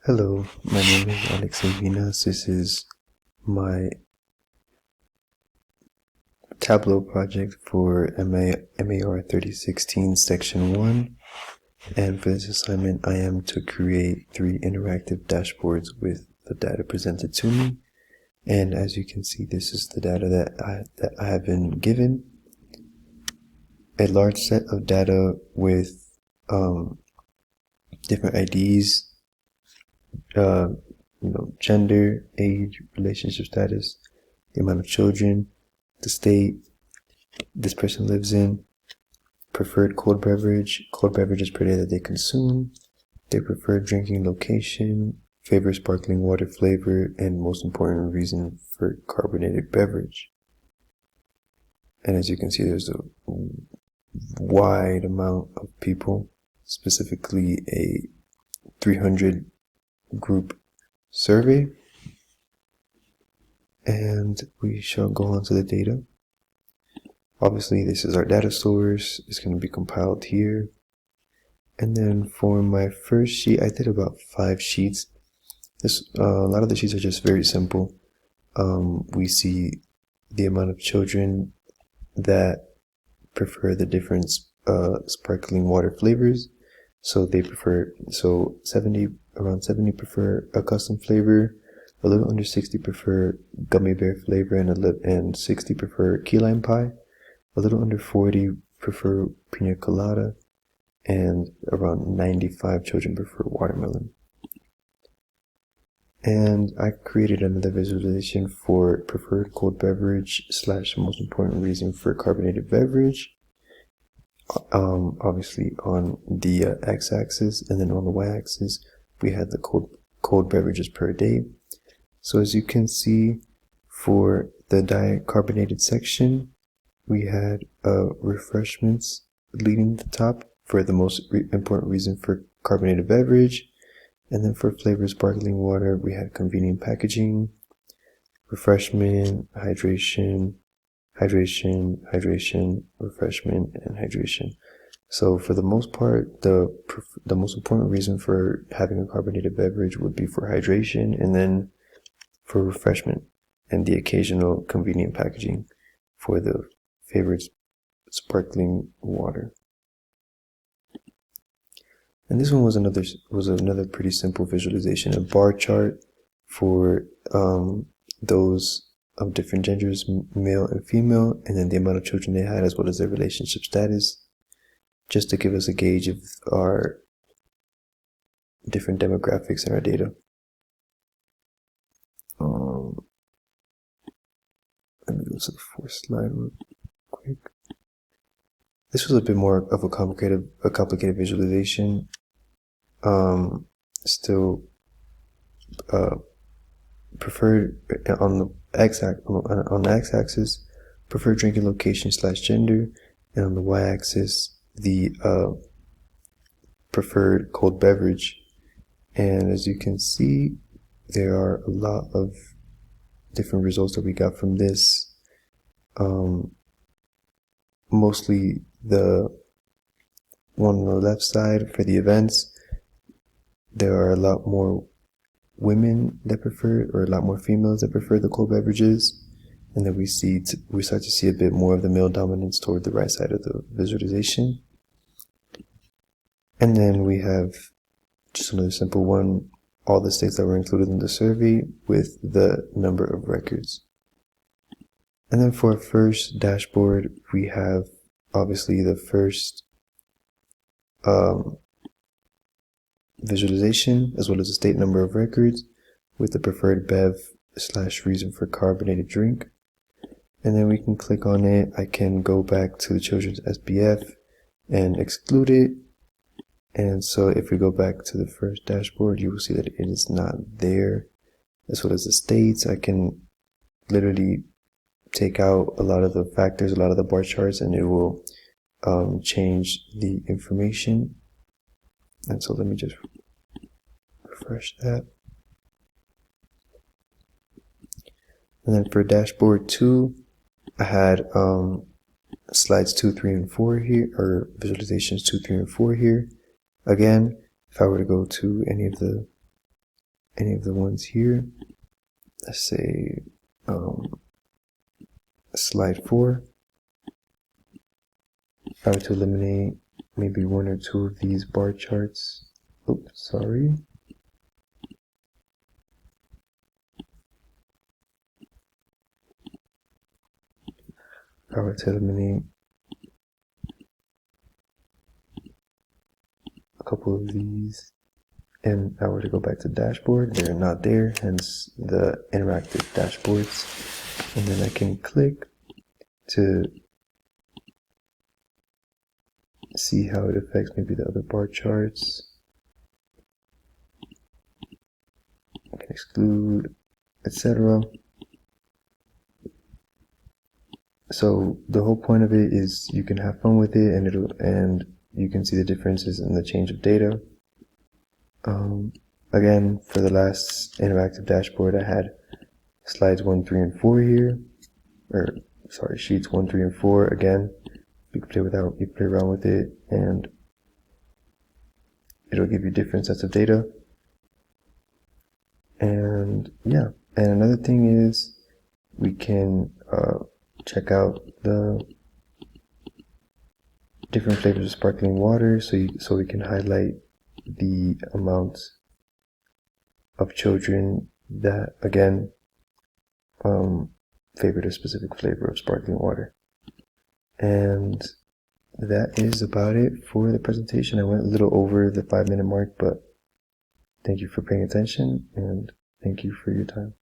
Hello, my name is Alexei Vinas. This is my Tableau project for MAR 3016 Section 1. And for this assignment, I am to create 3 interactive dashboards with the data presented to me. And as you can see, this is the data that I have been given. A large set of data with different IDs, gender, age, relationship status, the amount of children, the state this person lives in, preferred cold beverages per day that they consume, their preferred drinking location, favorite sparkling water flavor, and most important reason for carbonated beverage. And as you can see, there's a wide amount of people, specifically a 300 group survey. And we shall go on to the data. Obviously, this is our data source. It's going to be compiled here. And then for my first sheet, I did about 5 sheets. A lot of the sheets are just very simple. We see the amount of children that prefer the different sparkling water flavors. So around 70 prefer a custom flavor. A little under 60 prefer gummy bear flavor, and 60 prefer key lime pie. A little under 40 prefer pina colada, and around 95 children prefer watermelon. And I created another visualization for preferred cold beverage / most important reason for carbonated beverage. Obviously on the x-axis, and then on the y-axis we had the cold beverages per day. So as you can see, for the diet carbonated section, we had refreshments leading the top for the most important reason for carbonated beverage. And then for flavored sparkling water, we had convenient packaging, refreshment, hydration, refreshment, and hydration. So for the most part, the most important reason for having a carbonated beverage would be for hydration, and then for refreshment, and the occasional convenient packaging for the favorite sparkling water. And this one was another pretty simple visualization, a bar chart for those of different genders, male and female, and then the amount of children they had, as well as their relationship status, just to give us a gauge of our different demographics in our data. Let me go to the fourth slide real quick. This was a bit more of a complicated visualization. Still preferred on the x-axis, preferred drinking location / gender, and on the y-axis the preferred cold beverage. And as you can see, there are a lot of different results that we got from this. Mostly the one on the left side for the events, there are a lot more women that prefer, or a lot more females that prefer the cold beverages, and then we start to see a bit more of the male dominance toward the right side of the visualization. And then we have just another simple one, all the states that were included in the survey with the number of records. And then for our first dashboard, we have obviously the first visualization, as well as the state number of records with the preferred bev / reason for carbonated drink. And then we can click on it. I can go back to the children's SPF and exclude it. And so if we go back to the first dashboard, you will see that it is not there, as well as the states. I can literally take out a lot of the factors, a lot of the bar charts, and it will change the information. And so let me just refresh that. And then for dashboard 2, I had slides 2, 3, and 4 here, or visualizations 2, 3, and 4 here. Again, if I were to go to any of the any of the ones here. Let's say slide 4. I would to eliminate maybe 1 or 2 of these bar charts. Oops, sorry. I would to eliminate a couple of these, and I were to go back to dashboard, they're not there, hence the interactive dashboards. And then I can click to see how it affects maybe the other bar charts. I can exclude, etc. So the whole point of it is you can have fun with it, and you can see the differences in the change of data. Again, for the last interactive dashboard, I had slides 1, 3, and 4 here, or sorry, sheets 1, 3, and 4. Again, you can play around with it, and it'll give you different sets of data. And yeah, and another thing is we can check out the different flavors of sparkling water, so we can highlight the amount of children that, again, favored a specific flavor of sparkling water. And that is about it for the presentation. I went a little over the 5-minute mark, but thank you for paying attention, and thank you for your time.